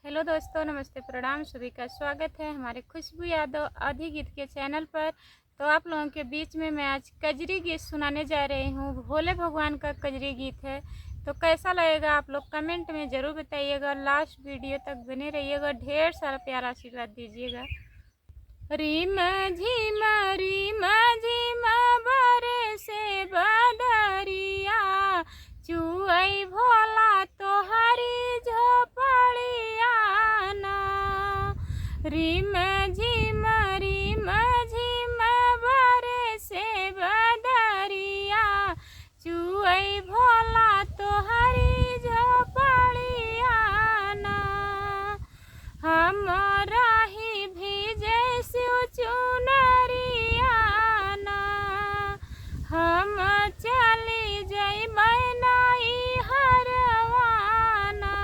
Hello दोस्तों, नमस्ते, प्रणाम। सभी का स्वागत है हमारे खुशबू यादव आदि गीत के चैनल पर। तो आप लोगों के बीच में मैं आज कजरी गीत सुनाने जा रही हूँ। भोले भगवान का कजरी गीत है। तो कैसा लगेगा आप लोग कमेंट में ज़रूर बताइएगा। लास्ट वीडियो तक बने रहिएगा। ढेर सारा प्यारा आशीर्वाद दीजिएगा। रीम झिम बरे से बदरिया, चुई भोला तोहरी झोपड़िया ना। रीम झिम बरे से बदरिया, चुई भोला तोहरी झोपड़िया ना। हमरा ही भीजे शिव चुनरिया ना, हम चली जइबै नाई हरवाना।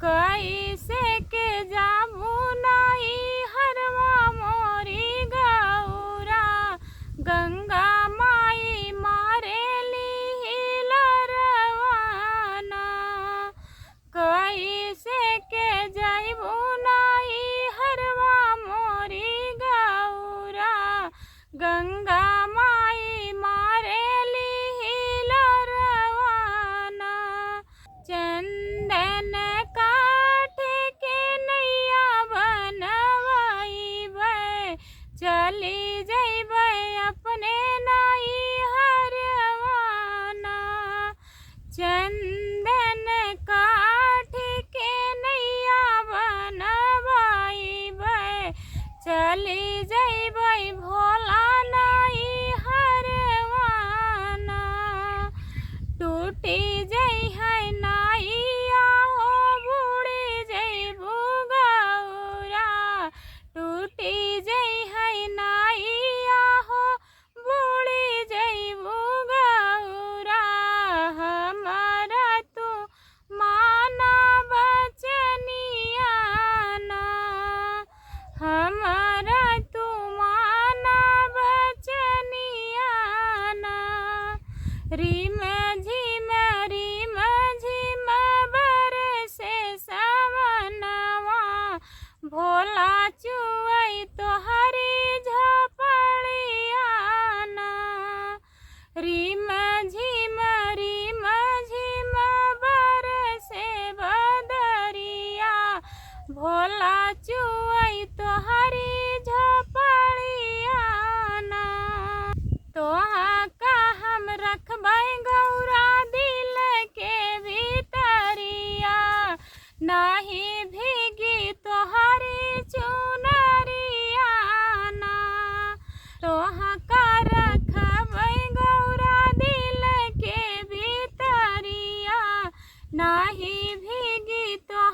कैसे के जाबू नाई हरवा मोरी गौरा, गंगा माई मारेली लरवाना। कैसे के जाइबू नाई हरवा मोरी गौरा, गंगा माई मारेली लरवाना। चंदन काठ के नैया बनवाइबै, चली जइबै अपने नाई हरवाना। चंदन काठ के नैया बनवाइबै, चली जइबै भोला नाई हरवाना। टूटी जइहै नाइया हो बूढ़ी जइबू गौरा, टूटी जइहै नाइया हो बूढ़ी जइबू गौरा। हमरा तू माना बचनिया ना, हमरा तू माना बचनिया ना। रीम झिम बरसे सवनवा, भोला चुई तोहरी झोपड़िया ना। रीम झिम बरसे बदरिया, भोला चुई तोहरी झोपड़िया ना। तोहा का हम रखबै गौरा दिल के भीतरिया, नाही भीगी तोहरी चुनरिया ना। तोहा का रखबै गौरा दिल के भीतरिया, नाही भीगी तो